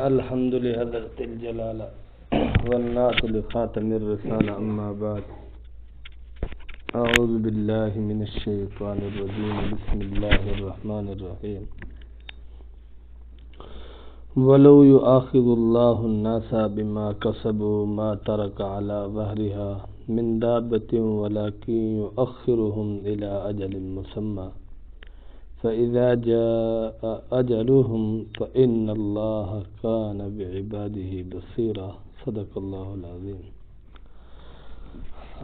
الحمد لحضرت الجلالہ والنعت لخاتم الرسالہ اما بعد اعوذ باللہ من الشیطان الرجیم بسم اللہ الرحمن الرحیم ولو یؤاخذ اللہ الناس بما کسبوا ما ترک علی ظہرها من دابۃ ولکن یؤخرهم الی اجل مسمى فَإِذَا جَاءَ أَجَلُهُمْ فَإِنَّ اللَّهَ كَانَ بِعِبَادِهِ بَصِيرًا صدق اللہ العظیم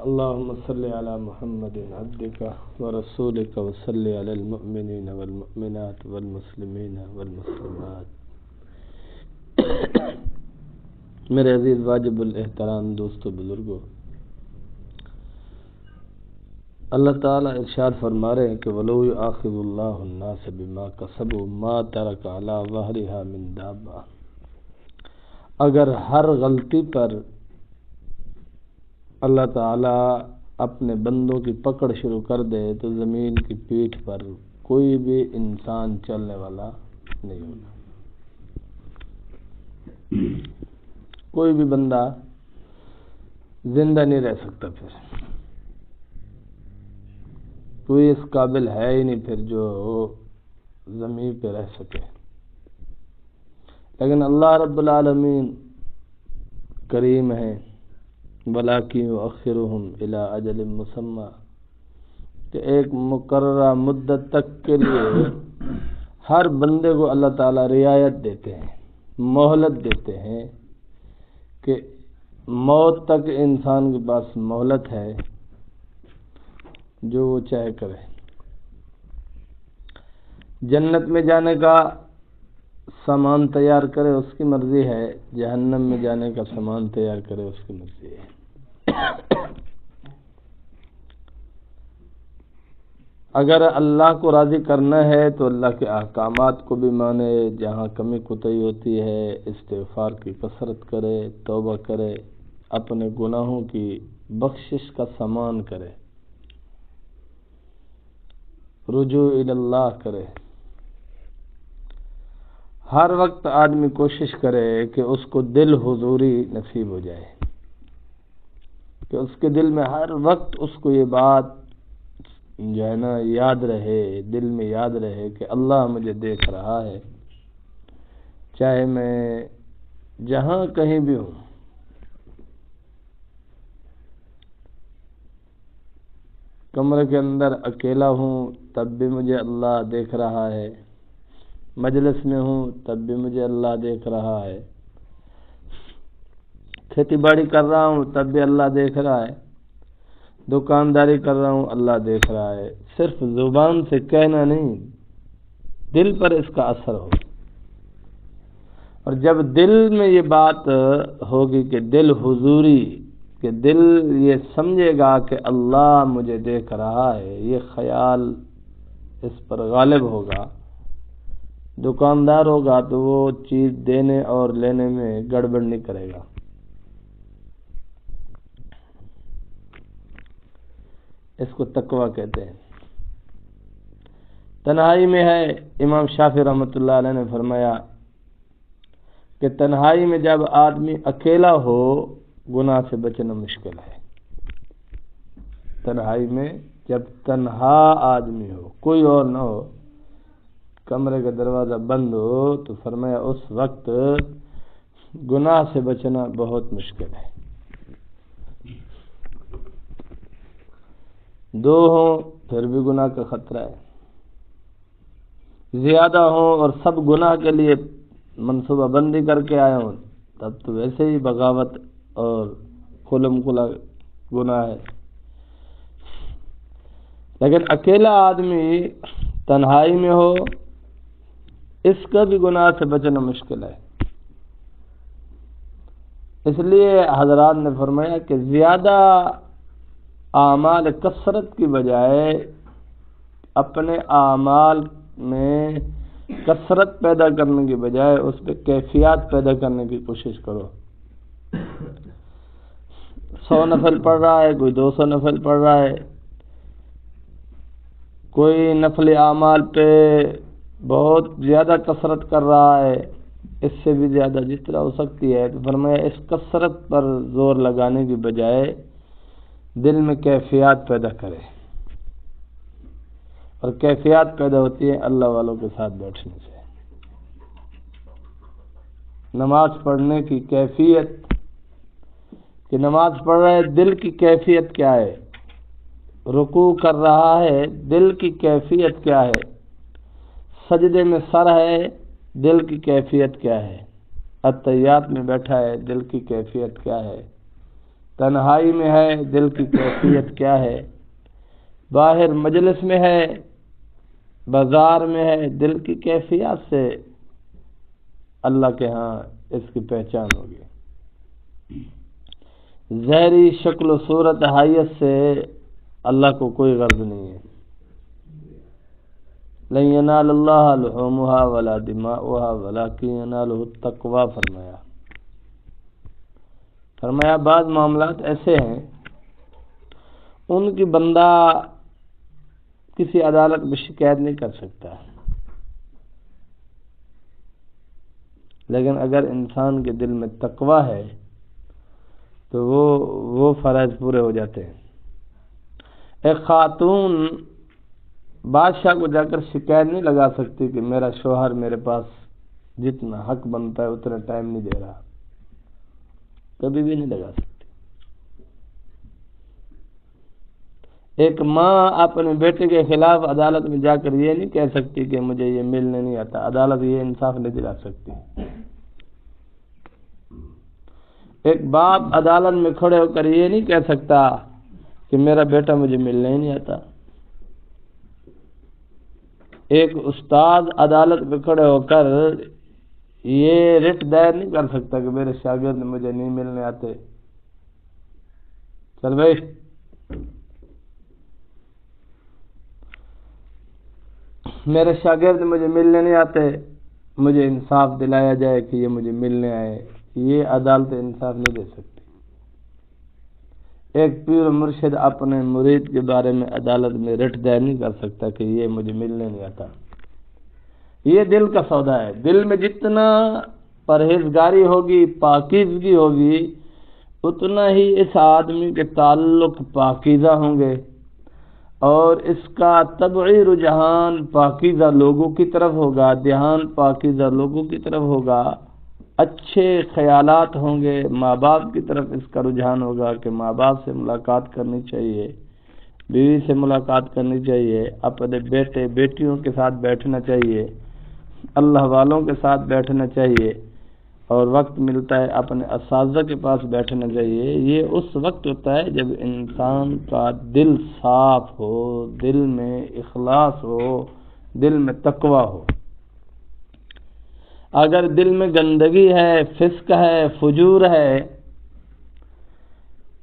اللهم صل على محمد عبدك ورسولك وصل على المؤمنين والمؤمنات والمسلمين والمسلمات میرے عزیز واجب الاحترام دوستو بزرگوں، اللہ تعالیٰ ارشاد فرما رہے ہیں کہ وَلَوْ يُؤَاخِذُ اللَّهُ النَّاسَ بِمَا كَسَبُوا مَا تَرَكَ عَلَى ظَهْرِهَا مِن دَابَّةٍ، اگر ہر غلطی پر اللہ تعالیٰ اپنے بندوں کی پکڑ شروع کر دے تو زمین کی پیٹھ پر کوئی بھی انسان چلنے والا نہیں ہوگا، کوئی بھی بندہ زندہ نہیں رہ سکتا، پھر کوئی اس قابل ہے ہی نہیں پھر جو زمین پہ رہ سکے۔ لیکن اللہ رب العالمین کریم ہے، وَلَٰكِن يُؤَخِّرُهُمْ إِلَىٰ أَجَلٍ مُّسَمًّى، کہ ایک مقررہ مدت تک کے لیے ہر بندے کو اللہ تعالیٰ رعایت دیتے ہیں، مہلت دیتے ہیں کہ موت تک انسان کے پاس مہلت ہے، جو وہ چاہے کرے۔ جنت میں جانے کا سامان تیار کرے اس کی مرضی ہے، جہنم میں جانے کا سامان تیار کرے اس کی مرضی ہے۔ اگر اللہ کو راضی کرنا ہے تو اللہ کے احکامات کو بھی مانے، جہاں کمی کوتاہی ہوتی ہے استغفار کی کثرت کرے، توبہ کرے، اپنے گناہوں کی بخشش کا سامان کرے، رجوع الی اللہ کرے۔ ہر وقت آدمی کوشش کرے کہ اس کو دل حضوری نصیب ہو جائے، کہ اس کے دل میں ہر وقت اس کو یہ بات جو ہے نا یاد رہے، دل میں یاد رہے کہ اللہ مجھے دیکھ رہا ہے، چاہے میں جہاں کہیں بھی ہوں۔ کمرے کے اندر اکیلا ہوں تب بھی مجھے اللہ دیکھ رہا ہے، مجلس میں ہوں تب بھی مجھے اللہ دیکھ رہا ہے، کھیتی باڑی کر رہا ہوں تب بھی اللہ دیکھ رہا ہے، دکانداری کر رہا ہوں اللہ دیکھ رہا ہے۔ صرف زبان سے کہنا نہیں، دل پر اس کا اثر ہو، اور جب دل میں یہ بات ہوگی کہ دل حضوری، کہ دل یہ سمجھے گا کہ اللہ مجھے دیکھ رہا ہے، یہ خیال اس پر غالب ہوگا، دکاندار ہوگا تو وہ چیز دینے اور لینے میں گڑبڑ نہیں کرے گا۔ اس کو تقویٰ کہتے ہیں۔ تنہائی میں ہے، امام شافعی رحمۃ اللہ علیہ نے فرمایا کہ تنہائی میں جب آدمی اکیلا ہو گناہ سے بچنا مشکل ہے۔ تنہائی میں جب تنہا آدمی ہو، کوئی اور نہ ہو، کمرے کا دروازہ بند ہو، تو فرمایا اس وقت گناہ سے بچنا بہت مشکل ہے۔ دو ہوں پھر بھی گناہ کا خطرہ ہے، زیادہ ہوں اور سب گناہ کے لیے منصوبہ بندی کر کے آئے ہوں تب تو ویسے ہی بغاوت اور کھلم کھلا گناہ ہے۔ لیکن اکیلا آدمی تنہائی میں ہو، اس کا بھی گناہ سے بچنا مشکل ہے۔ اس لیے حضرات نے فرمایا کہ زیادہ اعمال کثرت کی بجائے اپنے اعمال میں کثرت پیدا کرنے کی بجائے اس پہ کیفیات پیدا کرنے کی کوشش کرو۔ 100 نفل پڑھ رہا ہے، کوئی 200 نفل پڑھ رہا ہے، کوئی نفل اعمال پہ بہت زیادہ کثرت کر رہا ہے، اس سے بھی زیادہ جس طرح ہو سکتی ہے، تو فرمایا اس کثرت پر زور لگانے کی بجائے دل میں کیفیات پیدا کرے، اور کیفیات پیدا ہوتی ہے اللہ والوں کے ساتھ بیٹھنے سے۔ نماز پڑھنے کی کیفیت، کہ نماز پڑھ رہا ہے، دل کی کیفیت کیا ہے، رکوع کر رہا ہے، دل کی کیفیت کیا ہے، سجدے میں سر ہے، دل کی کیفیت کیا ہے، اتحیات میں بیٹھا ہے، دل کی کیفیت کیا ہے، تنہائی میں ہے، دل کی کیفیت کیا ہے، باہر مجلس میں ہے، بازار میں ہے، دل کی کیفیت سے اللہ کے ہاں اس کی پہچان ہوگی۔ ظاہری شکل و صورت حیثیت سے اللہ کو کوئی غرض نہیں ہے۔ لن ینال اللہ لحومها ولا دماؤها ولکن ینالہ التقوی، فرمایا بعض معاملات ایسے ہیں ان کی بندہ کسی عدالت میں شکایت نہیں کر سکتا، لیکن اگر انسان کے دل میں تقوی ہے تو وہ فرائض پورے ہو جاتے ہیں۔ ایک خاتون بادشاہ کو جا کر شکایت نہیں لگا سکتی کہ میرا شوہر میرے پاس جتنا حق بنتا ہے اتنا ٹائم نہیں دے رہا، کبھی بھی نہیں لگا سکتی۔ ایک ماں اپنے بیٹے کے خلاف عدالت میں جا کر یہ نہیں کہہ سکتی کہ مجھے یہ ملنے نہیں آتا، عدالت یہ انصاف نہیں دلا سکتی۔ ایک باپ عدالت میں کھڑے ہو کر یہ نہیں کہہ سکتا کہ میرا بیٹا مجھے ملنے ہی نہیں آتا۔ ایک استاد عدالت میں کھڑے ہو کر یہ رٹ دائر نہیں کر سکتا کہ میرے شاگرد مجھے نہیں ملنے آتے، چل بھائی میرے شاگرد مجھے ملنے نہیں آتے، مجھے انصاف دلایا جائے کہ یہ مجھے ملنے آئے۔ یہ عدالت انصاف نہیں دے سکتی۔ ایک پیر مرشد اپنے مرید کے بارے میں عدالت میں رٹ دائر نہیں کر سکتا کہ یہ مجھے ملنے نہیں آتا۔ یہ دل کا سودا ہے۔ دل میں جتنا پرہیزگاری ہوگی، پاکیزگی ہوگی، اتنا ہی اس آدمی کے تعلق پاکیزہ ہوں گے، اور اس کا طبعی رجحان پاکیزہ لوگوں کی طرف ہوگا، دھیان پاکیزہ لوگوں کی طرف ہوگا، اچھے خیالات ہوں گے، ماں باپ کی طرف اس کا رجحان ہوگا کہ ماں باپ سے ملاقات کرنی چاہیے، بیوی سے ملاقات کرنی چاہیے، اپنے بیٹے بیٹیوں کے ساتھ بیٹھنا چاہیے، اللہ والوں کے ساتھ بیٹھنا چاہیے، اور وقت ملتا ہے اپنے اساتذہ کے پاس بیٹھنا چاہیے۔ یہ اس وقت ہوتا ہے جب انسان کا دل صاف ہو، دل میں اخلاص ہو، دل میں تقوی ہو۔ اگر دل میں گندگی ہے، فسق ہے، فجور ہے،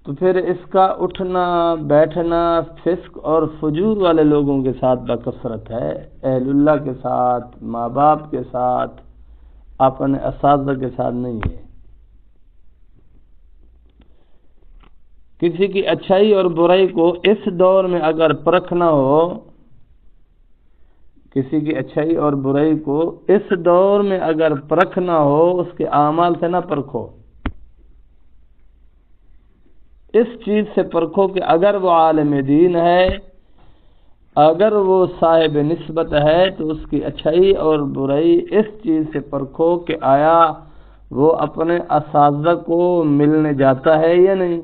تو پھر اس کا اٹھنا بیٹھنا فسق اور فجور والے لوگوں کے ساتھ بکثرت ہے، اہل اللہ کے ساتھ، ماں باپ کے ساتھ، اپنے اساتذہ کے ساتھ نہیں ہے۔ کسی کی اچھائی اور برائی کو اس دور میں اگر پرکھنا ہو، کسی کی اچھائی اور برائی کو اس دور میں اگر پرکھنا ہو، اس کے اعمال سے نہ پرکھو، اس چیز سے پرکھو کہ اگر وہ عالم دین ہے، اگر وہ صاحب نسبت ہے، تو اس کی اچھائی اور برائی اس چیز سے پرکھو کہ آیا وہ اپنے اساتذہ کو ملنے جاتا ہے یا نہیں،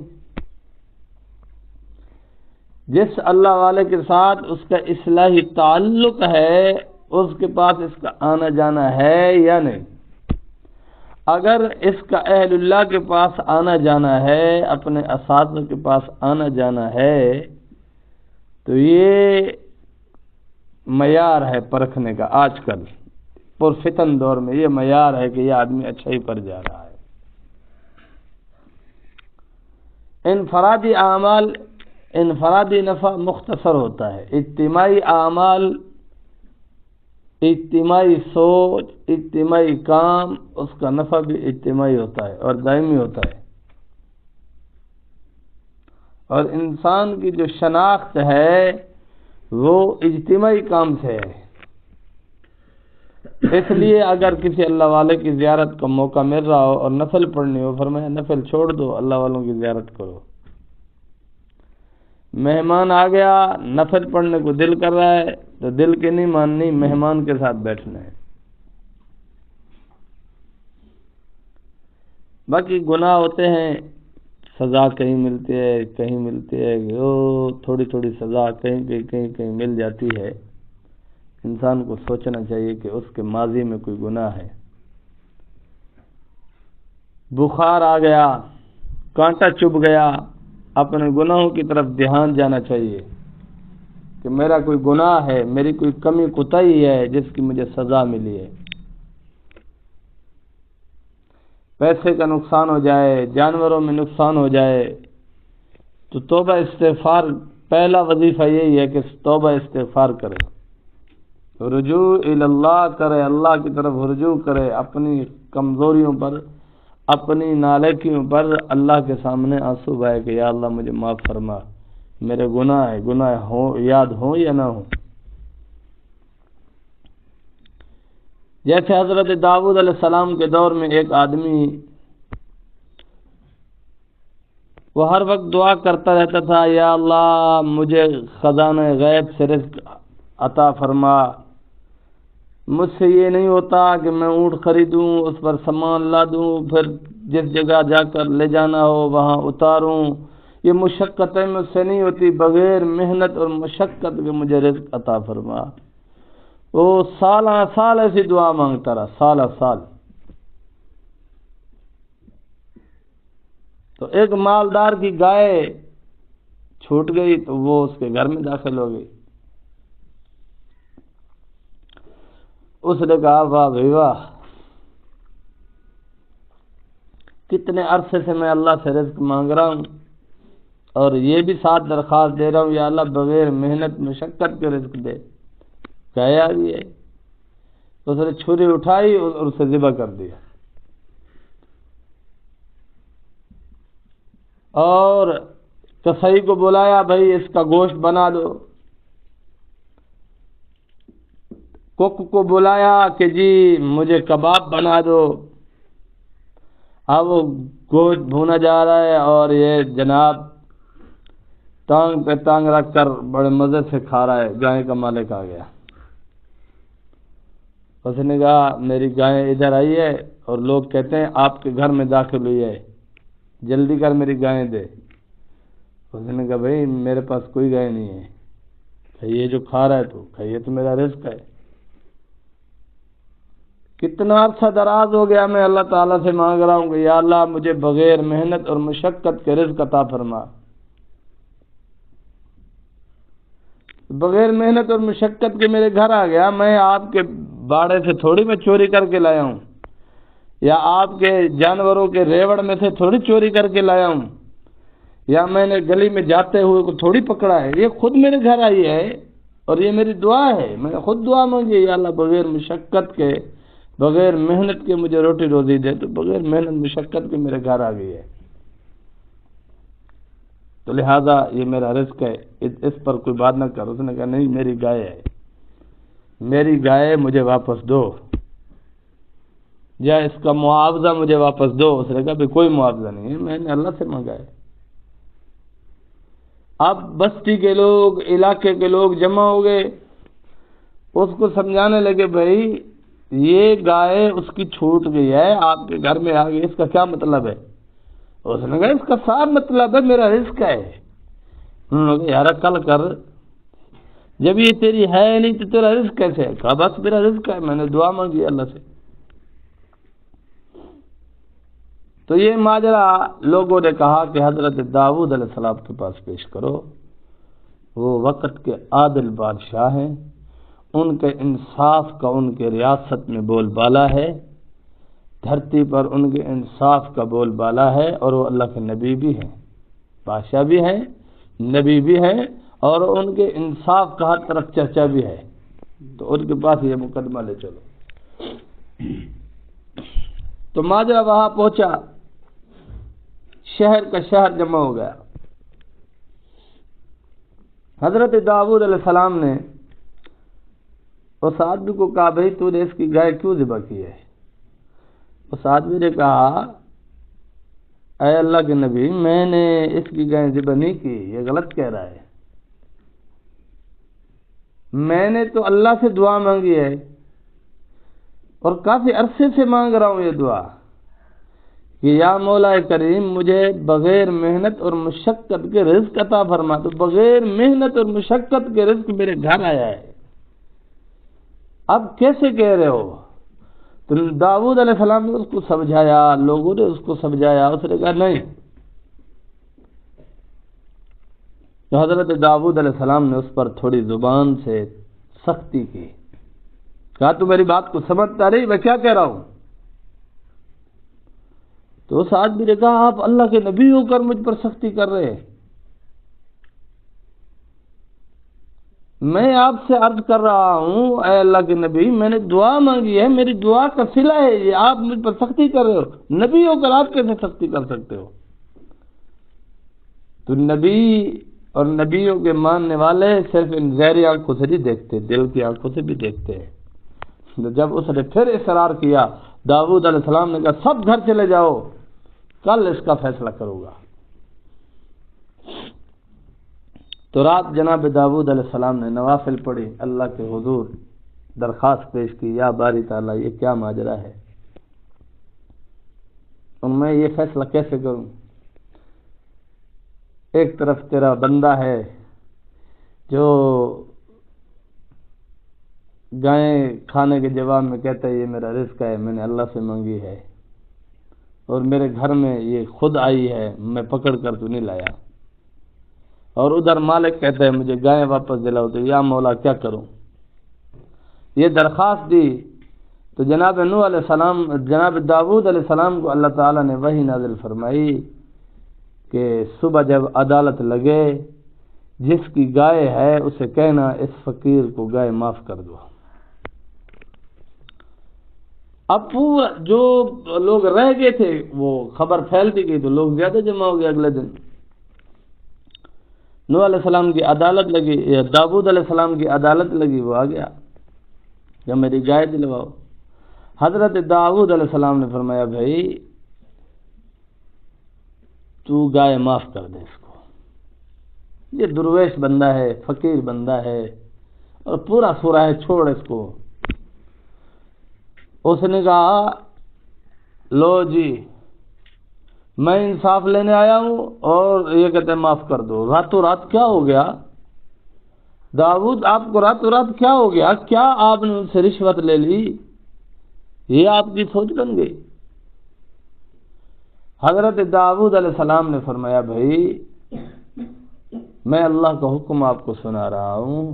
جس اللہ والے کے ساتھ اس کا اصلاحی تعلق ہے اس کے پاس اس کا آنا جانا ہے یا نہیں۔ اگر اس کا اہل اللہ کے پاس آنا جانا ہے، اپنے اساتذہ کے پاس آنا جانا ہے، تو یہ معیار ہے پرکھنے کا۔ آج کل پرفتن دور میں یہ معیار ہے کہ یہ آدمی اچھائی پر جا رہا ہے۔ انفرادی اعمال، انفرادی نفع مختصر ہوتا ہے، اجتماعی اعمال، اجتماعی سوچ، اجتماعی کام، اس کا نفع بھی اجتماعی ہوتا ہے اور دائمی ہوتا ہے۔ اور انسان کی جو شناخت ہے وہ اجتماعی کام سے ہے۔ اس لیے اگر کسی اللہ والے کی زیارت کا موقع مل رہا ہو اور نفل پڑھنی ہو، فرمایا نفل چھوڑ دو، اللہ والوں کی زیارت کرو۔ مہمان آ گیا، نفل پڑھنے کو دل کر رہا ہے تو دل کی نہیں ماننی، مہمان کے ساتھ بیٹھنا ہے۔ باقی گناہ ہوتے ہیں، سزا کہیں ملتی ہے کہیں ملتی ہے، تھوڑی تھوڑی سزا کہیں مل جاتی ہے۔ انسان کو سوچنا چاہیے کہ اس کے ماضی میں کوئی گناہ ہے۔ بخار آ گیا، کانٹا چبھ گیا، اپنے گناہوں کی طرف دھیان جانا چاہیے کہ میرا کوئی گناہ ہے، میری کوئی کمی کوتاہی ہے جس کی مجھے سزا ملی ہے۔ پیسے کا نقصان ہو جائے، جانوروں میں نقصان ہو جائے تو توبہ استغفار، پہلا وظیفہ یہی ہے کہ توبہ استغفار کرے، رجوع اللہ کرے، اللہ کی طرف رجوع کرے، اپنی کمزوریوں پر، اپنی نالائکیوں پر اللہ کے سامنے آنسو بہائے کہ یا اللہ مجھے معاف فرما، میرے گناہ ہے، گناہ ہوں یاد ہوں یا نہ ہوں۔ جیسے حضرت داؤد علیہ السلام کے دور میں ایک آدمی وہ ہر وقت دعا کرتا رہتا تھا، یا اللہ مجھے خزانہ غیب سے رزق عطا فرما، مجھ سے یہ نہیں ہوتا کہ میں اونٹ خریدوں، اس پر سامان لا دوں، پھر جس جگہ جا کر لے جانا ہو وہاں اتاروں، یہ مشقتیں مجھ سے نہیں ہوتی، بغیر محنت اور مشقت کے مجھے رزق عطا فرما۔ وہ سالہ سال ایسی دعا مانگتا رہا، سالہ سال۔ تو ایک مالدار کی گائے چھوٹ گئی تو وہ اس کے گھر میں داخل ہو گئی۔ اس نے کہا واہ بھائی واہ، کتنے عرصے سے میں اللہ سے رزق مانگ رہا ہوں اور یہ بھی ساتھ درخواست دے رہا ہوں یا اللہ بغیر محنت مشقت کے رزق دے، گائے آ گئی ہے۔ اس نے چھری اٹھائی اور اسے ذبح کر دیا، اور کسائی کو بلایا، بھائی اس کا گوشت بنا دو۔ کوک کو بلایا کہ جی مجھے کباب بنا دو۔ اب وہ گوشت بھونا جا رہا ہے اور یہ جناب ٹانگ پہ ٹانگ رکھ کر بڑے مزے سے کھا رہا ہے۔ گائے کا مالک آ گیا، اس نے کہا میری گائے ادھر آئی ہے اور لوگ کہتے ہیں آپ کے گھر میں داخل ہوئی ہے، جلدی کر میری گائے دے۔ اس نے کہا بھائی میرے پاس کوئی گائے نہیں ہے، کہ یہ جو کھا رہا ہے تو کہ یہ تو میرا رزق ہے۔ کتنا عرصہ دراز ہو گیا میں اللہ تعالیٰ سے مانگ رہا ہوں کہ یا اللہ مجھے بغیر محنت اور مشقت کے رزق عطا فرما۔ بغیر محنت اور مشقت کے میرے گھر آ گیا، میں آپ کے باڑے سے تھوڑی میں چوری کر کے لایا ہوں، یا آپ کے جانوروں کے ریوڑ میں سے تھوڑی چوری کر کے لایا ہوں، یا میں نے گلی میں جاتے ہوئے کو تھوڑی پکڑا ہے، یہ خود میرے گھر آئی ہے اور یہ میری دعا ہے، میں نے خود دعا مانگی یا اللہ بغیر مشقت کے، بغیر محنت کے مجھے روٹی روزی دے، تو بغیر محنت مشقت کے میرے گھر آ گئی ہے، تو لہذا یہ میرا رزق ہے، اس پر کوئی بات نہ کر۔ اس نے کہا نہیں میری گائے ہے، میری گائے مجھے واپس دو، یا اس کا معاوضہ مجھے واپس دو۔ اس نے کہا بھی کوئی معاوضہ نہیں ہے، میں نے اللہ سے مانگا ہے۔ اب بستی کے لوگ، علاقے کے لوگ جمع ہو گئے، اس کو سمجھانے لگے بھائی یہ گائے اس کی چھوٹ گئی ہے، آپ کے گھر میں آ گئی، اس کا کیا مطلب ہے؟ اس نے کہا اس کا صاف مطلب ہے میرا رزق ہے۔ انہوں نے کہا یار کل کر، جب یہ تیری ہے نہیں تو تیرا رزق کیسے ہے؟ کہا بس میرا رزق ہے، میں نے دعا مانگی اللہ سے۔ تو یہ ماجرا لوگوں نے کہا کہ حضرت داؤد علیہ السلام کے پاس پیش کرو، وہ وقت کے عادل بادشاہ ہیں، ان کے انصاف کا ان کے ریاست میں بول بالا ہے، دھرتی پر ان کے انصاف کا بول بالا ہے، اور وہ اللہ کے نبی بھی ہیں، بادشاہ بھی ہیں، نبی بھی ہیں، اور ان کے انصاف کا ہر طرف چرچا بھی ہے، تو ان کے پاس یہ مقدمہ لے چلو۔ تو ماجرا وہاں پہنچا، شہر کا شہر جمع ہو گیا۔ حضرت داؤد علیہ السلام نے اس آدمی کو کہا بھائی تو نے اس کی گائے کیوں ذبح کی ہے؟ اس آدمی نے کہا اے اللہ کے نبی میں نے اس کی گائے ذبح نہیں کی، یہ غلط کہہ رہا ہے، میں نے تو اللہ سے دعا مانگی ہے اور کافی عرصے سے مانگ رہا ہوں یہ دعا کہ یا مولا کریم مجھے بغیر محنت اور مشقت کے رزق عطا فرما۔ تو بغیر محنت اور مشقت کے رزق میرے گھر آیا ہے، اب کیسے کہہ رہے ہو؟ تو داؤد علیہ السلام نے اس کو سمجھایا، لوگوں نے اس کو سمجھایا، اس نے کہا نہیں۔ تو حضرت داؤد علیہ السلام نے اس پر تھوڑی زبان سے سختی کی، کہا تو میری بات کو سمجھتا نہیں، میں کیا کہہ رہا ہوں؟ تو اس آدمی نے کہا آپ اللہ کے نبی ہو کر مجھ پر سختی کر رہے ہیں، میں آپ سے عرض کر رہا ہوں اے اللہ کے نبی میں نے دعا مانگی ہے، میری دعا کا صلہ ہے یہ، آپ مجھ پر سختی کر رہے ہو، نبی ہو کر آپ کیسے سختی کر سکتے ہو؟ تو نبی اور نبیوں کے ماننے والے صرف ان ظاہری آنکھوں سے نہیں دیکھتے، دل کی آنکھوں سے بھی دیکھتے ہیں۔ جب اس نے پھر اصرار کیا، داؤد علیہ السلام نے کہا سب گھر چلے جاؤ، کل اس کا فیصلہ کروں گا۔ تو رات جناب داؤد علیہ السلام نے نوافل پڑھی، اللہ کے حضور درخواست پیش کی، یا باری تعالیٰ یہ کیا ماجرا ہے اور میں یہ فیصلہ کیسے کروں؟ ایک طرف تیرا بندہ ہے جو گائیں کھانے کے جواب میں کہتا ہے یہ میرا رزق ہے، میں نے اللہ سے مانگی ہے، اور میرے گھر میں یہ خود آئی ہے، میں پکڑ کر تو نہیں لایا، اور ادھر مالک کہتا ہے مجھے گائیں واپس دلاؤ، تو یا مولا کیا کروں؟ یہ درخواست دی تو جناب نوح علیہ السلام، جناب داؤد علیہ السلام کو اللہ تعالیٰ نے وحی نازل فرمائی کہ صبح جب عدالت لگے جس کی گائے ہے اسے کہنا اس فقیر کو گائے معاف کر دو۔ اب پورا جو لوگ رہ گئے تھے وہ خبر پھیلتی گئی تو لوگ زیادہ جمع ہو گئے۔ اگلے دن نوح علیہ السلام کی عدالت لگی، داؤد علیہ السلام کی عدالت لگی، وہ آ گیا کہ میری گائے دلواؤ۔ حضرت داؤد علیہ السلام نے فرمایا بھائی تو گائے معاف کر دے اس کو، یہ درویش بندہ ہے، فقیر بندہ ہے اور پورا سورا ہے، چھوڑ اس کو۔ اس نے کہا لو جی میں انصاف لینے آیا ہوں اور یہ کہتے ہیں معاف کر دو۔ راتوں رات کیا ہو گیا داؤد، آپ کو راتوں رات کیا ہو گیا؟ کیا آپ نے ان سے رشوت لے لی؟ یہ آپ کی سوچ بن گئی۔ حضرت داؤد علیہ السلام نے فرمایا بھائی میں اللہ کا حکم آپ کو سنا رہا ہوں،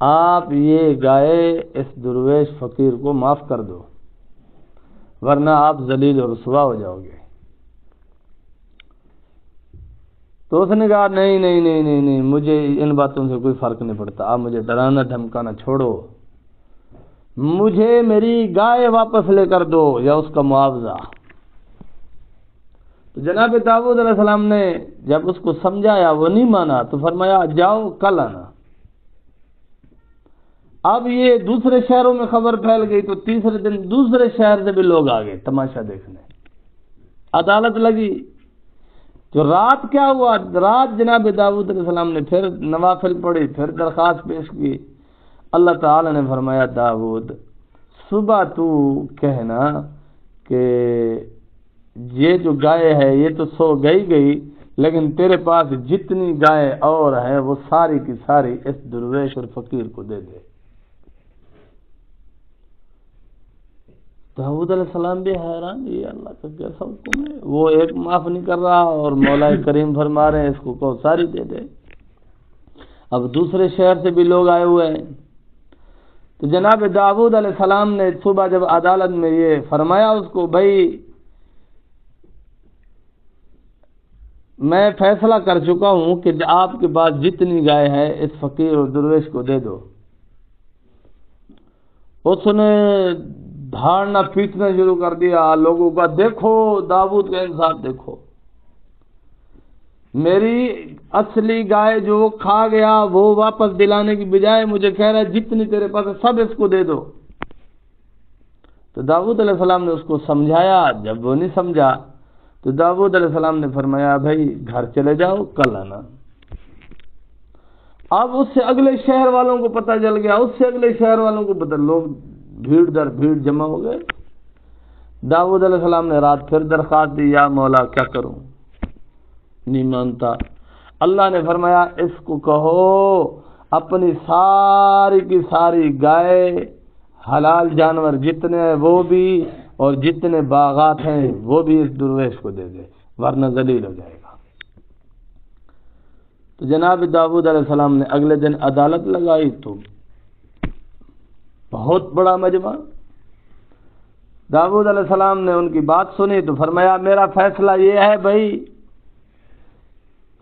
آپ یہ گائے اس درویش فقیر کو معاف کر دو ورنہ آپ ذلیل اور رسوا ہو جاؤ گے۔ تو اس نے کہا نہیں نہیں نہیں نہیں نہیں، مجھے ان باتوں سے کوئی فرق نہیں پڑتا، آپ مجھے ڈرانا دھمکانا چھوڑو، مجھے میری گائے واپس لے کر دو یا اس کا معاوضہ۔ تو جناب داؤد علیہ السلام نے جب اس کو سمجھایا وہ نہیں مانا تو فرمایا جاؤ کل آنا۔ اب یہ دوسرے شہروں میں خبر پھیل گئی تو تیسرے دن دوسرے شہر سے بھی لوگ آ گئے تماشا دیکھنے، عدالت لگی۔ جو رات کیا ہوا، رات جناب داؤد علیہ السلام نے پھر نوافل پڑھی، پھر درخواست پیش کی۔ اللہ تعالی نے فرمایا داؤد صبح تو کہنا کہ یہ جو گائے ہے یہ تو سو گئی لیکن تیرے پاس جتنی گائے اور ہے وہ ساری کی ساری اس درویش اور فقیر کو دے دے۔ داؤد علیہ السلام بھی حیران، یہ اللہ کا کیسا حکم ہے، وہ ایک معاف نہیں کر رہا اور مولا کریم فرما رہے ہیں اس کو کہو ساری دے دے۔ اب دوسرے شہر سے بھی لوگ آئے ہوئے ہیں۔ تو جناب داؤد علیہ السلام نے صبح جب عدالت میں یہ فرمایا اس کو بھائی میں فیصلہ کر چکا ہوں کہ آپ کے پاس جتنی گائے ہے اس فقیر اور درویش کو دے دو۔ اس نے دھاڑنا پیٹنا شروع کر دیا لوگوں کا، دیکھو داؤد کا انصاف دیکھو۔ میری اصلی گائے جو وہ کھا گیا وہ واپس دلانے کی بجائے مجھے کہہ رہا ہے جتنی تیرے پاس ہے سب اس کو دے دو۔ تو داؤد علیہ السلام نے اس کو سمجھایا، جب وہ نہیں سمجھا تو داؤد علیہ السلام نے فرمایا بھائی گھر چلے جاؤ کل آنا۔ اب اس سے اگلے شہر والوں کو پتہ چل گیا، اس سے اگلے شہر والوں کو پتہ، لوگ بھیڑ در بھیڑ جمع ہو گئے۔ داؤد علیہ السلام نے رات پھر درخواست دی، یا مولا کیا کروں، نہیں مانتا۔ اللہ نے فرمایا اس کو کہو اپنی ساری کی ساری گائے، حلال جانور جتنے ہیں وہ بھی، اور جتنے باغات ہیں وہ بھی اس درویش کو دے دے، ورنہ ذلیل ہو جائے گا۔ تو جناب داؤد علیہ السلام نے اگلے دن عدالت لگائی تو بہت بڑا مجمع، داؤد علیہ السلام نے ان کی بات سنی تو فرمایا میرا فیصلہ یہ ہے بھائی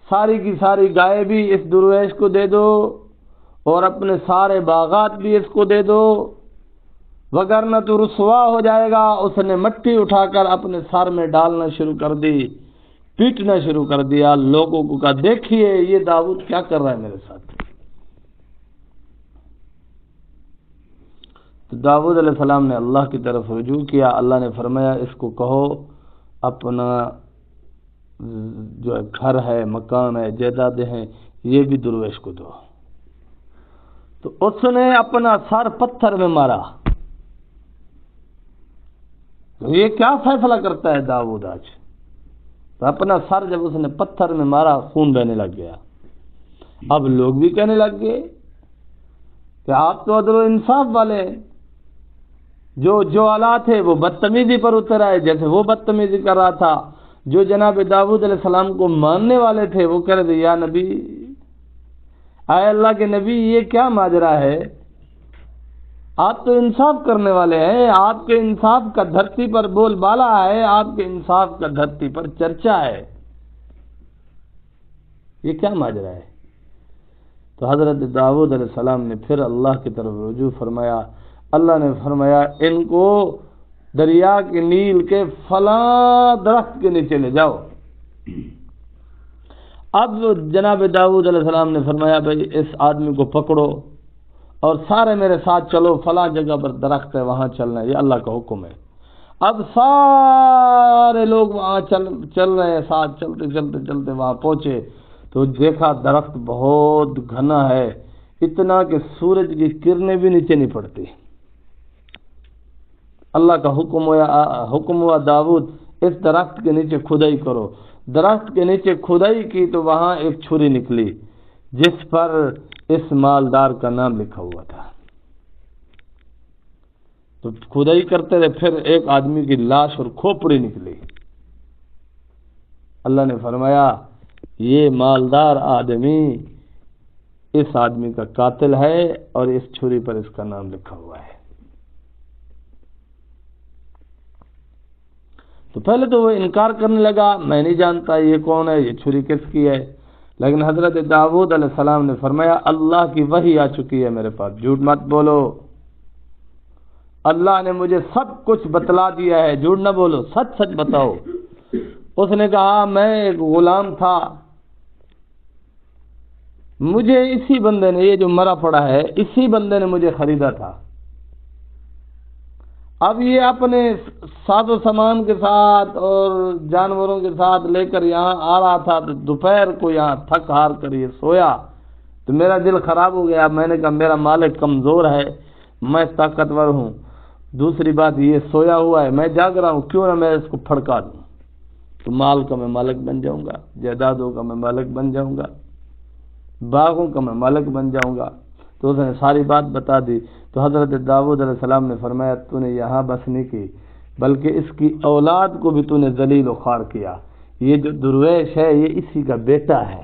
ساری کی ساری گائے بھی اس درویش کو دے دو اور اپنے سارے باغات بھی اس کو دے دو، وگرنہ تو رسوا ہو جائے گا۔ اس نے مٹی اٹھا کر اپنے سر میں ڈالنا شروع کر دی، پیٹنا شروع کر دیا، لوگوں کو کہا دیکھیے یہ داؤد کیا کر رہا ہے میرے ساتھ۔ تو داؤد علیہ السلام نے اللہ کی طرف رجوع کیا، اللہ نے فرمایا اس کو کہو اپنا جو گھر ہے، مکان ہے، جائیدادیں ہیں، یہ بھی درویش کو دو۔ تو اس نے اپنا سر پتھر میں مارا۔ تو یہ کیا فیصلہ کرتا ہے داؤد آج؟ تو اپنا سر جب اس نے پتھر میں مارا خون بہنے لگ گیا۔ اب لوگ بھی کہنے لگ گئے کہ آپ تو عدل و انصاف والے ہیں، جو آلات تھے وہ بدتمیزی پر اتر آئے، جیسے وہ بدتمیزی کر رہا تھا۔ جو جناب داؤد علیہ السلام کو ماننے والے تھے وہ کہہ رہے تھے یا نبی، اے اللہ کے نبی یہ کیا ماجرا ہے، آپ تو انصاف کرنے والے ہیں، آپ کے انصاف کا دھرتی پر بول بالا ہے، آپ کے انصاف کا دھرتی پر چرچا ہے، یہ کیا ماجرا ہے؟ تو حضرت داؤد علیہ السلام نے پھر اللہ کی طرف رجوع فرمایا۔ اللہ نے فرمایا ان کو دریا کے نیل کے فلاں درخت کے نیچے لے جاؤ۔ اب جناب داؤد علیہ السلام نے فرمایا بھائی اس آدمی کو پکڑو اور سارے میرے ساتھ چلو، فلاں جگہ پر درخت ہے وہاں چلنا ہے، یہ اللہ کا حکم ہے۔ اب سارے لوگ وہاں چل رہے ہیں، ساتھ چلتے چلتے چلتے وہاں پہنچے تو دیکھا درخت بہت گھنا ہے، اتنا کہ سورج کی کرنیں بھی نیچے نہیں پڑتی۔ اللہ کا حکم ہوا داؤد اس درخت کے نیچے کھدائی کرو۔ درخت کے نیچے کھدائی کی تو وہاں ایک چھری نکلی جس پر اس مالدار کا نام لکھا ہوا تھا۔ تو کھدائی کرتے رہے، پھر ایک آدمی کی لاش اور کھوپڑی نکلی۔ اللہ نے فرمایا یہ مالدار آدمی اس آدمی کا قاتل ہے اور اس چھری پر اس کا نام لکھا ہوا ہے۔ تو پہلے تو وہ انکار کرنے لگا، میں نہیں جانتا یہ کون ہے، یہ چھری کس کی ہے، لیکن حضرت داؤد علیہ السلام نے فرمایا اللہ کی وحی آ چکی ہے میرے پاس، جھوٹ مت بولو، اللہ نے مجھے سب کچھ بتلا دیا ہے، جھوٹ نہ بولو، سچ سچ بتاؤ۔ اس نے کہا میں ایک غلام تھا، مجھے اسی بندے نے، یہ جو مرا پڑا ہے اسی بندے نے مجھے خریدا تھا، اب یہ اپنے ساز و سامان کے ساتھ اور جانوروں کے ساتھ لے کر یہاں آ رہا تھا، تو دوپہر کو یہاں تھک ہار کر یہ سویا تو میرا دل خراب ہو گیا، میں نے کہا میرا مالک کمزور ہے، میں طاقتور ہوں، دوسری بات یہ سویا ہوا ہے، میں جاگ رہا ہوں، کیوں نہ میں اس کو پھڑکا دوں، تو مال کا میں مالک بن جاؤں گا، جائیدادوں کا میں مالک بن جاؤں گا، باغوں کا میں مالک بن جاؤں گا۔ تو اس نے ساری بات بتا دی۔ تو حضرت داؤد علیہ السلام نے فرمایا تو نے یہاں بس نہیں کی بلکہ اس کی اولاد کو بھی تو نے ذلیل و خوار کیا، یہ جو درویش ہے یہ اسی کا بیٹا ہے۔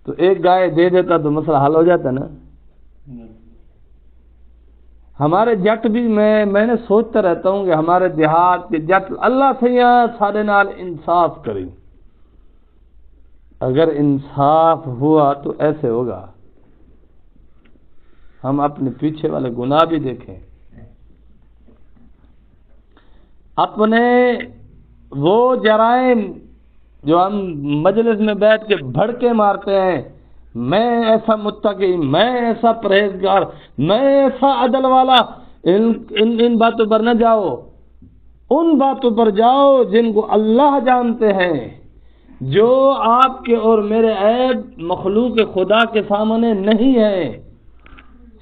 تو ایک گائے دے دیتا تو مسئلہ حل ہو جاتا نا۔ ہمارے جٹ بھی میں نے سوچتا رہتا ہوں کہ ہمارے دیہات کے جٹ اللہ سے یہاں سارے نال انصاف کریں، اگر انصاف ہوا تو ایسے ہوگا۔ ہم اپنے پیچھے والے گناہ بھی دیکھیں، اپنے وہ جرائم جو ہم مجلس میں بیٹھ کے بھڑکے مارتے ہیں، میں ایسا متقی، میں ایسا پرہیزگار، میں ایسا عدل والا، ان باتوں پر نہ جاؤ، ان باتوں پر جاؤ جن کو اللہ جانتے ہیں، جو آپ کے اور میرے عیب مخلوق خدا کے سامنے نہیں ہے،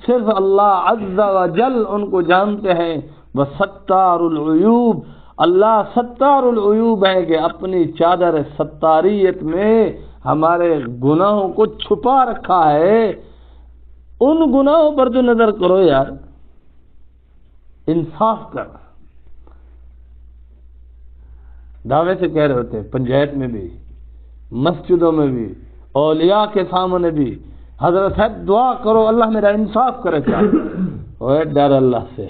صرف اللہ عز و جل ان کو جانتے ہیں۔ وَسَتَّارُ الْعُیوب، اللہ ستار العیوب ہے کہ اپنی چادر ستاریت میں ہمارے گناہوں کو چھپا رکھا ہے۔ ان گناہوں پر تو نظر کرو یار، انصاف کر۔ دعوے سے کہہ رہے ہوتے پنچایت میں بھی، مسجدوں میں بھی، اولیاء کے سامنے بھی، حضرت صاحب دعا کرو اللہ میرا انصاف کرے۔ کیا اوے ڈر اللہ سے،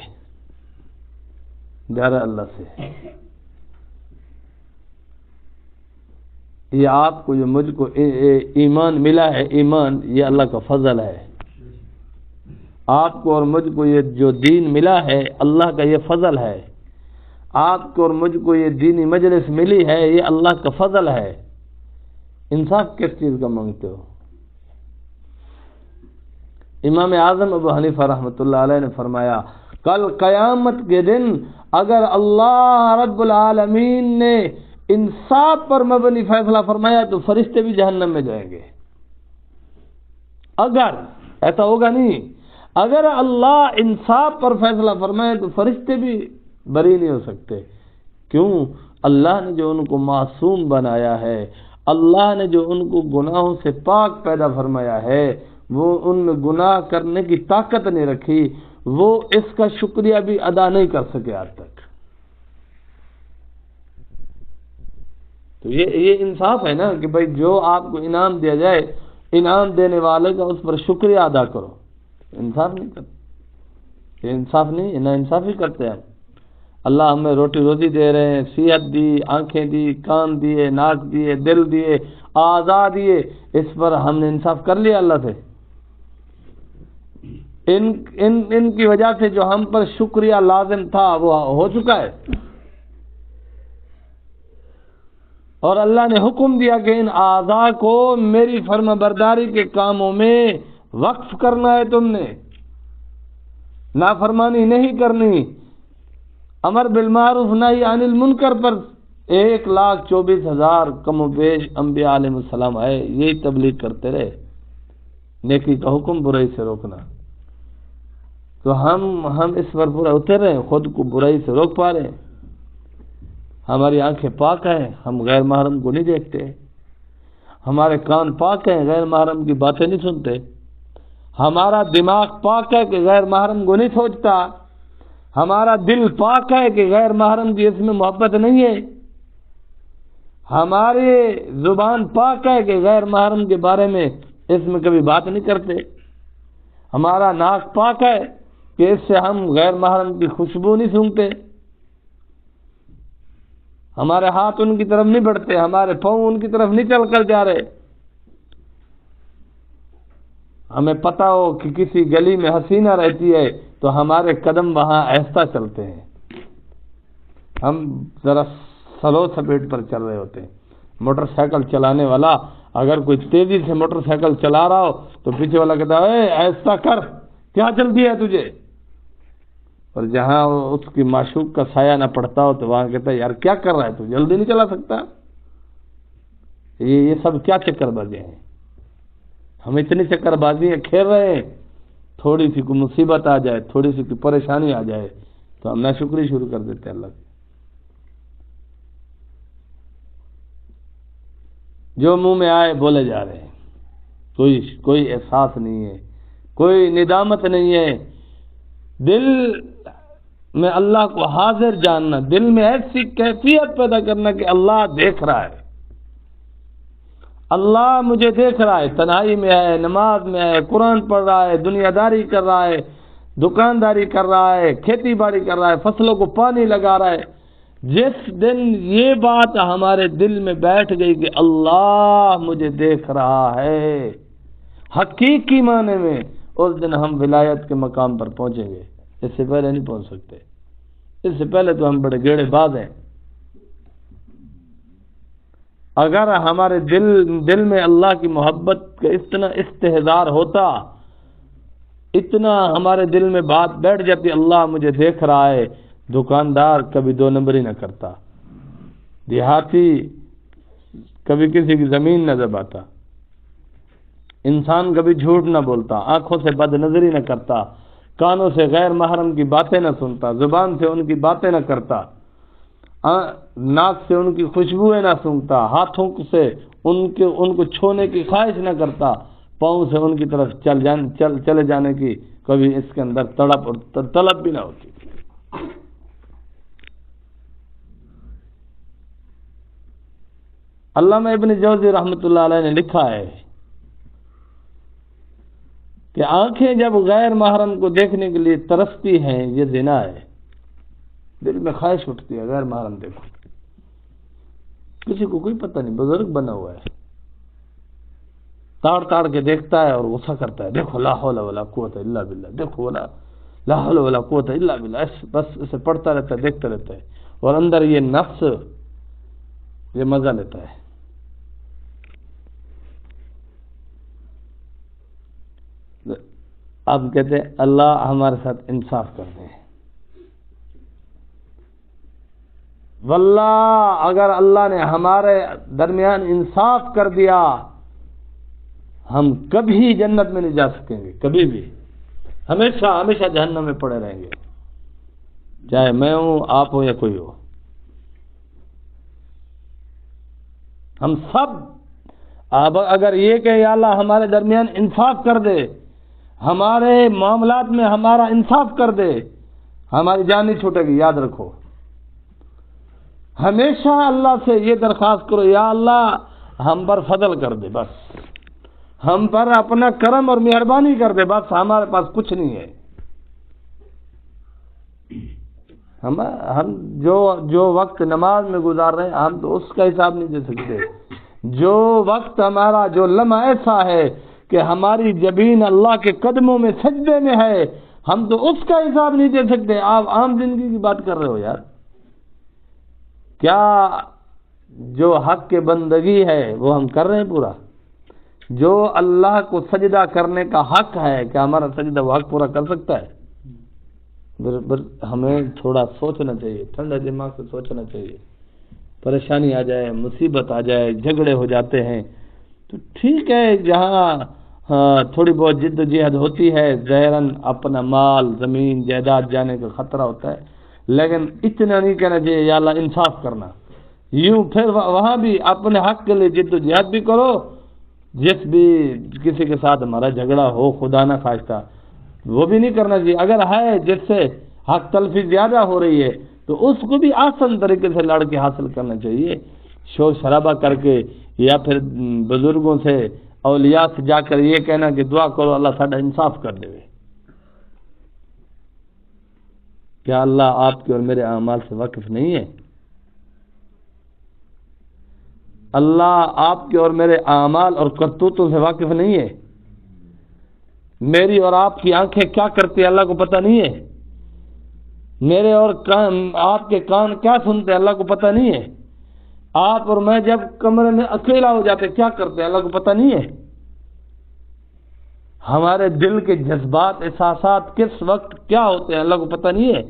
ڈر اللہ سے۔ یہ آپ کو جو مجھ کو ایمان ملا ہے، ایمان یہ اللہ کا فضل ہے۔ آپ کو اور مجھ کو یہ جو دین ملا ہے اللہ کا یہ فضل ہے۔ آپ کو اور مجھ کو یہ دینی مجلس ملی ہے یہ اللہ کا فضل ہے۔ انصاف کس چیز کا مانگتے ہو؟ امام اعظم ابو حنیفہ رحمۃ اللہ علیہ نے فرمایا کل قیامت کے دن اگر اللہ رب العالمین نے انصاف پر مبنی فیصلہ فرمایا تو فرشتے بھی جہنم میں جائیں گے۔ اگر ایسا ہوگا نہیں، اگر اللہ انصاف پر فیصلہ فرمائے تو فرشتے بھی بری نہیں ہو سکتے۔ کیوں؟ اللہ نے جو ان کو معصوم بنایا ہے، اللہ نے جو ان کو گناہوں سے پاک پیدا فرمایا ہے، وہ ان میں گناہ کرنے کی طاقت نہیں رکھی، وہ اس کا شکریہ بھی ادا نہیں کر سکے آج تک۔ تو یہ انصاف ہے نا کہ بھائی جو آپ کو انعام دیا جائے، انعام دینے والے کا اس پر شکریہ ادا کرو۔ انصاف نہیں کرتے، یہ انصاف نہیں ہے، نا انصافی کرتے ہیں۔ اللہ ہمیں روٹی روزی دے رہے ہیں، صحت دی، آنکھیں دی، کان دیے، ناک دیے، دل دیے، اعضاء دیے، اس پر ہم نے انصاف کر لیا اللہ سے؟ ان کی وجہ سے جو ہم پر شکریہ لازم تھا وہ ہو چکا ہے، اور اللہ نے حکم دیا کہ ان اعضاء کو میری فرما برداری کے کاموں میں وقف کرنا ہے، تم نے نافرمانی نہیں کرنی، امر بالمعروف نہی عن المنکر پر 1,24,000 کم و بیش انبیاء علیہ السلام آئے، یہی تبلیغ کرتے رہے، نیکی کا حکم، برائی سے روکنا۔ تو ہم اس پر پورا اتر رہے ہیں، خود کو برائی سے روک پا رہے ہیں، ہماری آنکھیں پاک ہیں، ہم غیر محرم کو نہیں دیکھتے، ہمارے کان پاک ہیں، غیر محرم کی باتیں نہیں سنتے، ہمارا دماغ پاک ہے کہ غیر محرم کو نہیں سوچتا، ہمارا دل پاک ہے کہ غیر محرم کی اس میں محبت نہیں ہے، ہماری زبان پاک ہے کہ غیر محرم کے بارے میں اس میں کبھی بات نہیں کرتے، ہمارا ناک پاک ہے کہ اس سے ہم غیر محرم کی خوشبو نہیں سونگتے، ہمارے ہاتھ ان کی طرف نہیں بڑھتے، ہمارے پاؤں ان کی طرف نہیں چل کر جا رہے۔ ہمیں پتہ ہو کہ کسی گلی میں حسینہ رہتی ہے تو ہمارے قدم وہاں آہستہ چلتے ہیں، ہم ذرا سلو سپیڈ پر چل رہے ہوتے ہیں۔ موٹر سائیکل چلانے والا اگر کوئی تیزی سے موٹر سائیکل چلا رہا ہو تو پیچھے والا کہتا ہے اے آہستہ کر، کیا جلدی ہے تجھے؟ اور جہاں اس کی معشوق کا سایہ نہ پڑتا ہو تو وہاں کہتا ہے یار کیا کر رہا ہے تو جلدی نہیں چلا سکتا؟ یہ سب کیا چکر بازیاں ہیں؟ ہم اتنی چکر بازیاں کھیل رہے ہیں، تھوڑی سی کوئی مصیبت آ جائے، تھوڑی سی کوئی پریشانی آ جائے تو ہم ناشکری شروع کر دیتے ہیں اللہ کی۔ جو منہ میں آئے بولے جا رہے ہیں، کوئی احساس نہیں ہے، کوئی ندامت نہیں ہے۔ دل میں اللہ کو حاضر جاننا، دل میں ایسی کیفیت پیدا کرنا کہ اللہ دیکھ رہا ہے، اللہ مجھے دیکھ رہا ہے، تنہائی میں ہے، نماز میں ہے، قرآن پڑھ رہا ہے، دنیا داری کر رہا ہے، دکانداری کر رہا ہے، کھیتی باڑی کر رہا ہے، فصلوں کو پانی لگا رہا ہے۔ جس دن یہ بات ہمارے دل میں بیٹھ گئی کہ اللہ مجھے دیکھ رہا ہے حقیقی معنی میں، اس دن ہم ولایت کے مقام پر پہنچیں گے، اس سے پہلے نہیں پہنچ سکتے۔ اس سے پہلے تو ہم بڑے گیڑے باز ہیں۔ اگر ہمارے دل میں اللہ کی محبت کا اتنا استحضار ہوتا، اتنا ہمارے دل میں بات بیٹھ جاتی اللہ مجھے دیکھ رہا ہے، دکاندار کبھی 2 نمبری نہ کرتا، دیہاتی کبھی کسی کی زمین نہ دباتا، انسان کبھی جھوٹ نہ بولتا، آنکھوں سے بد نظری نہ کرتا، کانوں سے غیر محرم کی باتیں نہ سنتا، زبان سے ان کی باتیں نہ کرتا، ناک سے ان کی خوشبوئیں نہ سونگھتا، ہاتھوں سے ان کو چھونے کی خواہش نہ کرتا، پاؤں سے ان کی طرف چلے جانے کی کبھی اس کے اندر تڑپ اور طلب بھی نہ ہوتی۔ علامہ ابن جوزی رحمۃ اللہ علیہ نے لکھا ہے کہ آنکھیں جب غیر محرم کو دیکھنے کے لیے ترستی ہیں یہ زنا ہے، دل میں خواہش اٹھتی ہے غیر محرم دیکھو، کسی کو کوئی پتہ نہیں، بزرگ بنا ہوا ہے، تاڑ کے دیکھتا ہے اور غصہ کرتا ہے، دیکھو لا حول ولا قوت الا باللہ، دیکھو لا حول ولا قوت الا باللہ، بس اسے پڑھتا رہتا ہے، دیکھتا رہتا ہے، اور اندر یہ نفس یہ مزہ لیتا ہے۔ اب کہتے ہیں اللہ ہمارے ساتھ انصاف کر دے، واللہ اگر اللہ نے ہمارے درمیان انصاف کر دیا ہم کبھی جنت میں نہیں جا سکیں گے، کبھی بھی، ہمیشہ جہنم میں پڑے رہیں گے، چاہے میں ہوں، آپ ہو یا کوئی ہو، ہم سب۔ اب اگر یہ کہ یا اللہ ہمارے درمیان انصاف کر دے، ہمارے معاملات میں ہمارا انصاف کر دے، ہماری جان نہیں چھوٹے گی، یاد رکھو۔ ہمیشہ اللہ سے یہ درخواست کرو یا اللہ ہم پر فضل کر دے، بس ہم پر اپنا کرم اور مہربانی کر دے، بس ہمارے پاس کچھ نہیں ہے، ہم جو وقت نماز میں گزار رہے ہیں ہم تو اس کا حساب نہیں دے سکتے، جو وقت ہمارا جو لمحہ ایسا ہے کہ ہماری جبین اللہ کے قدموں میں سجدے میں ہے، ہم تو اس کا حساب نہیں دے سکتے۔ آپ عام زندگی کی بات کر رہے ہو یار، کیا جو حق کے بندگی ہے وہ ہم کر رہے ہیں پورا؟ جو اللہ کو سجدہ کرنے کا حق ہے کیا ہمارا سجدہ وہ حق پورا کر سکتا ہے؟ ہمیں تھوڑا سوچنا چاہیے، ٹھنڈے دماغ سے سوچنا چاہیے۔ پریشانی آ جائے، مصیبت آ جائے، جھگڑے ہو جاتے ہیں تو ٹھیک ہے، جہاں تھوڑی بہت جد و جہد ہوتی ہے، ظاہراً اپنا مال زمین جائیداد جانے کا خطرہ ہوتا ہے، لیکن اتنا نہیں کہنا چاہیے یا اللہ انصاف کرنا، یوں پھر وہاں بھی اپنے حق کے لیے جد و جہد بھی کرو، جس بھی کسی کے ساتھ ہمارا جھگڑا ہو خدا نہ خواستہ وہ بھی نہیں کرنا چاہیے، اگر ہے جس سے حق تلفی زیادہ ہو رہی ہے تو اس کو بھی آسان طریقے سے لڑ کے حاصل کرنا چاہیے، شور شرابہ کر کے یا پھر بزرگوں سے اولیاء سے جا کر یہ کہنا کہ دعا کرو اللہ ساڈا انصاف کر دے۔ کیا اللہ آپ کے اور میرے اعمال سے واقف نہیں ہے؟ اللہ آپ کے اور میرے اعمال اور کرتوتوں سے واقف نہیں ہے؟ میری اور آپ کی آنکھیں کیا کرتی ہیں اللہ کو پتہ نہیں ہے؟ میرے اور آپ کے کان کیا سنتے ہیں اللہ کو پتہ نہیں ہے؟ آپ اور میں جب کمرے میں اکیلا ہو جاتے کیا کرتے ہیں اللہ کو پتہ نہیں ہے؟ ہمارے دل کے جذبات احساسات کس وقت کیا ہوتے ہیں اللہ کو پتہ نہیں ہے؟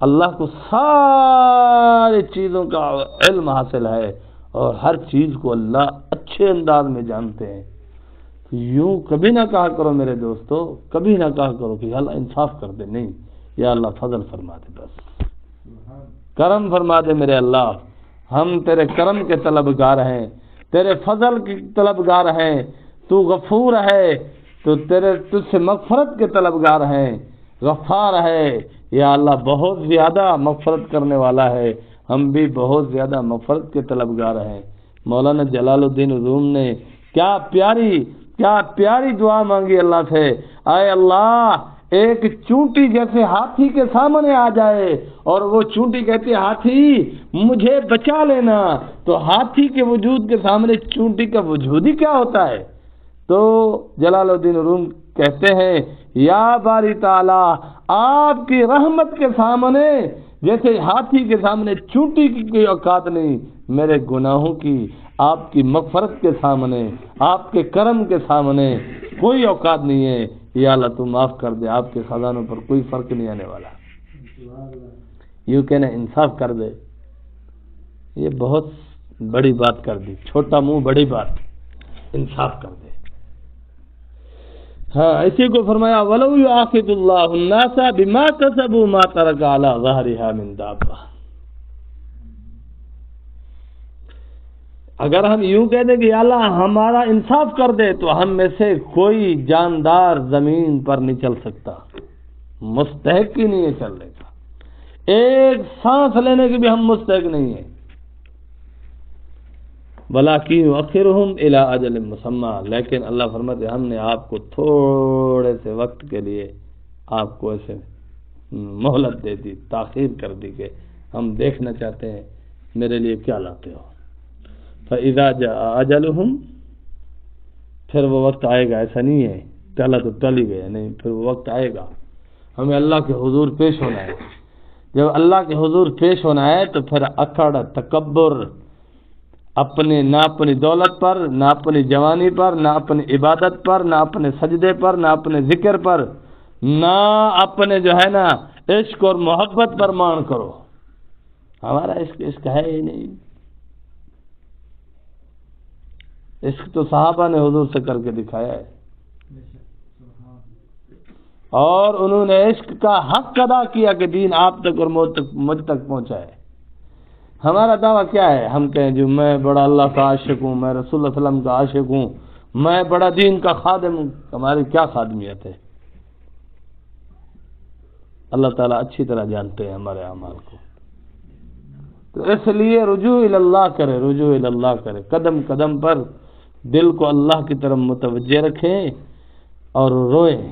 اللہ کو ساری چیزوں کا علم حاصل ہے اور ہر چیز کو اللہ اچھے انداز میں جانتے ہیں۔ یوں کبھی نہ کہا کرو میرے دوستو، کبھی نہ کہا کرو کہ اللہ انصاف کر دے، نہیں، یا اللہ فضل فرما دے، بس کرم فرما دے میرے اللہ، ہم تیرے کرم کے طلبگار ہیں، تیرے فضل کے طلبگار ہیں، تو غفور ہے، تو تجھ سے مغفرت کے طلبگار ہیں، غفار ہے، یا اللہ بہت زیادہ مغفرت کرنے والا ہے، ہم بھی بہت زیادہ مغفرت کے طلبگار ہیں۔ مولانا جلال الدین روم نے کیا پیاری دعا مانگی اللہ سے، اے اللہ ایک چونٹی جیسے ہاتھی کے سامنے آ جائے اور وہ چونٹی کہتی ہے ہاتھی مجھے بچا لینا، تو ہاتھی کے وجود کے سامنے چونٹی کا وجود ہی کیا ہوتا ہے؟ تو جلال الدین روم کہتے ہیں یا باری تعالی آپ کی رحمت کے سامنے جیسے ہاتھی کے سامنے چونٹی کی کوئی اوقات نہیں، میرے گناہوں کی آپ کی مغفرت کے سامنے، آپ کے کرم کے سامنے کوئی اوقات نہیں ہے۔ یا اللہ تو معاف کر دے، آپ کے خزانوں پر کوئی فرق نہیں آنے والا۔ یوں کہنا انصاف کر دے، یہ بہت بڑی بات کر دی، چھوٹا منہ بڑی بات، انصاف کر دے۔ ہاں اسی کو فرمایا وَلَوْ يُؤَاخِذُ اللَّهُ النَّاسَ بِمَا كَسَبُوا مَا تَرَكَ عَلَى ظَهْرِهَا مِن دَابَّةٍ۔ اگر ہم یوں کہہ دیں کہ یا اللہ ہمارا انصاف کر دے تو ہم میں سے کوئی جاندار زمین پر نہیں چل سکتا، مستحق ہی نہیں ہے چلنے کا، ایک سانس لینے کی بھی ہم مستحق نہیں ہیں۔ وَلَٰكِن يُؤَخِّرُهُمْ إِلَىٰ أَجَلٍ مُّسَمًّى، لیکن اللہ فرماتے ہیں ہم نے آپ کو تھوڑے سے وقت کے لیے آپ کو ایسے مہلت دے دی، تاخیر کر دی کہ ہم دیکھنا چاہتے ہیں میرے لیے کیا لاتے ہو۔ فَإِذَا جَاءَ أَجَلُهُمْ، پھر وہ وقت آئے گا، ایسا نہیں ہے ٹلا تو ٹل ہی گیا، نہیں، پھر وہ وقت آئے گا، ہمیں اللہ کے حضور پیش ہونا ہے۔ جب اللہ کے حضور پیش ہونا ہے تو پھر اکڑ، تکبر، نہ اپنی دولت پر، نہ اپنی جوانی پر، نہ اپنی عبادت پر، نہ اپنے سجدے پر، نہ اپنے ذکر پر، نہ اپنے جو ہے نا عشق اور محبت پر مان کرو۔ ہمارا عشق ہے ہی نہیں، عشق تو صحابہ نے حضور سے کر کے دکھایا ہے، اور انہوں نے عشق کا حق ادا کیا کہ دین آپ تک اور مجھ تک پہنچا ہے۔ ہمارا دعویٰ کیا ہے؟ ہم کہیں جو میں بڑا اللہ کا عاشق ہوں، میں رسول اللہ علیہ وسلم کا عاشق ہوں، میں بڑا دین کا خادم ہوں۔ ہماری کیا خادمیت ہے؟ اللہ تعالیٰ اچھی طرح جانتے ہیں ہمارے اعمال کو۔ تو اس لیے رجوع اللہ کرے، رجوع اللہ کرے، قدم قدم پر دل کو اللہ کی طرف متوجہ رکھیں اور روئیں،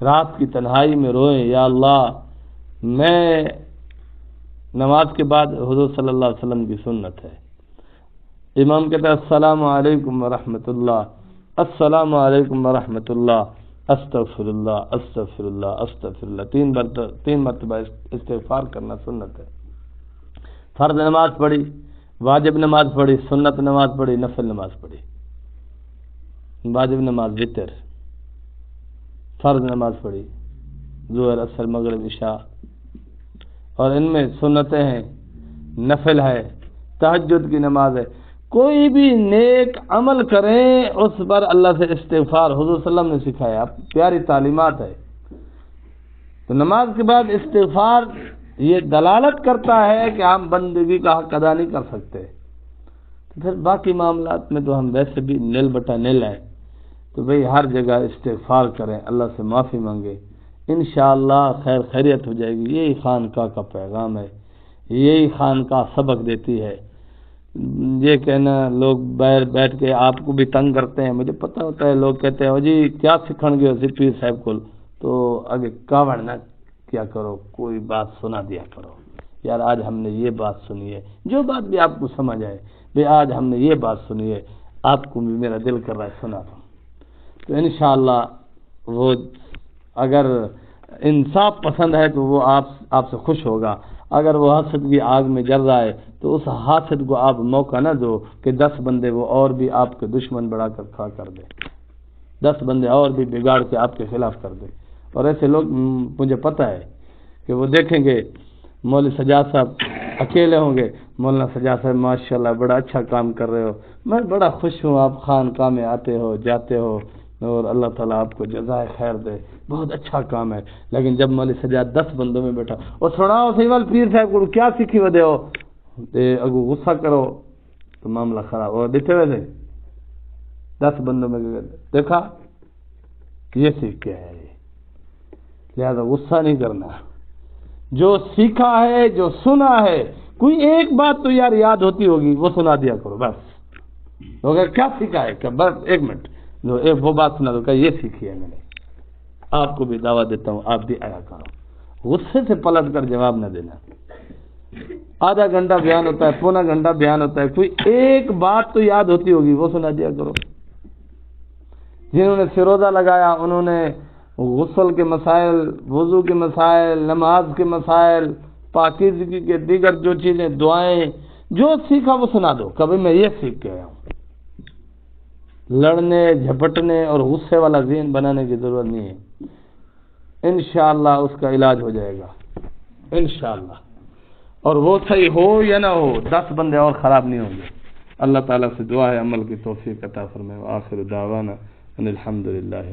رات کی تنہائی میں روئیں، یا اللہ میں نماز کے بعد حضور صلی اللہ علیہ وسلم کی سنت ہے، امام کہتا ہے السلام علیکم ورحمۃ اللہ، السلام علیکم ورحمۃ اللہ، استغفر اللہ استغفر اللہ استغفر اللہ، 3 مرتبہ استغفار کرنا سنت ہے۔ فرض نماز پڑھی، واجب نماز پڑھی، سنت نماز پڑھی، نفل نماز پڑھی، واجب نماز وتر، فرض نماز پڑھی ظہر اثر مغرب عشاء، اور ان میں سنتیں ہیں، نفل ہے، تہجد کی نماز ہے۔ کوئی بھی نیک عمل کریں اس پر اللہ سے استغفار حضور صلی اللہ علیہ وسلم نے سکھایا، پیاری تعلیمات ہے۔ تو نماز کے بعد استغفار یہ دلالت کرتا ہے کہ ہم بندگی کا حق ادا نہیں کر سکتے، تو پھر باقی معاملات میں تو ہم ویسے بھی نیل بٹا نیل ہیں۔ تو بھئی ہر جگہ استغفار کریں، اللہ سے معافی مانگیں، انشاءاللہ خیر خیریت ہو جائے گی۔ یہی خانقاہ کا پیغام ہے، یہی خانقاہ سبق دیتی ہے۔ یہ کہنا لوگ باہر بیٹھ کے آپ کو بھی تنگ کرتے ہیں، مجھے پتہ ہوتا ہے، لوگ کہتے ہیں جی کیا سکھن گے اسی پیر صاحب کو، تو آگے کاوڑ نہ کیا کرو، کوئی بات سنا دیا کرو، یار آج ہم نے یہ بات سنی ہے، جو بات بھی آپ کو سمجھ آئے، بھئی آج ہم نے یہ بات سنی ہے، آپ کو بھی میرا دل کر رہا ہے سنا دو، تو انشاءاللہ وہ اگر انصاف پسند ہے تو وہ آپ سے خوش ہوگا، اگر وہ حسد کی آگ میں جل رہا ہے تو اس حاسد کو آپ موقع نہ دو کہ 10 بندے وہ اور بھی آپ کے دشمن بڑھا کر کھڑا کر دے، 10 بندے اور بھی بگاڑ کے آپ کے خلاف کر دے۔ اور ایسے لوگ مجھے پتہ ہے کہ وہ دیکھیں گے مولوی سجاد صاحب اکیلے ہوں گے، مولانا سجاد صاحب ماشاءاللہ بڑا اچھا کام کر رہے ہو، میں بڑا خوش ہوں آپ خانقاہ میں آتے ہو جاتے ہو، اور اللہ تعالیٰ آپ کو جزائے خیر دے، بہت اچھا کام ہے۔ لیکن جب مولوی سجاد 10 بندوں میں بیٹھا اور سناؤ سیول پیر صاحب کو کیا سیکھی ودے ہو، اگو غصہ کرو تو معاملہ خراب ہو، دیتے ہوئے تھے 10 بندوں میں دیکھا یہ سیکھ کے ہے، لہذا غصہ نہیں کرنا، جو سیکھا ہے جو سنا ہے، کوئی ایک بات تو یار یاد ہوتی ہوگی وہ سنا دیا کرو بس، اگر کیا سیکھا ہے کہ بس 1 منٹ وہ بات سنا دو کہ یہ سیکھی ہے میں نے، آپ کو بھی دعویٰ دیتا ہوں آپ بھی آیا کرو، غصے سے پلٹ کر جواب نہ دینا۔ آدھا گھنٹہ بیان ہوتا ہے، پونا گھنٹہ بیان ہوتا ہے، کوئی ایک بات تو یاد ہوتی ہوگی وہ سنا دیا کرو۔ جنہوں نے سروزہ لگایا انہوں نے غسل کے مسائل، وضو کے مسائل، نماز کے مسائل، پاکیزگی کے دیگر جو چیزیں، دعائیں، جو سیکھا وہ سنا دو، کبھی میں یہ سیکھ کے آیا ہوں۔ لڑنے، جھپٹنے اور غصے والا ذہن بنانے کی ضرورت نہیں ہے، انشاءاللہ اس کا علاج ہو جائے گا انشاءاللہ، اور وہ صحیح ہو یا نہ ہو 10 بندے اور خراب نہیں ہوں گے۔ اللہ تعالیٰ سے دعا ہے عمل کی توفیق عطا فرمائے۔ وآخر دعوانا ان الحمدللہ۔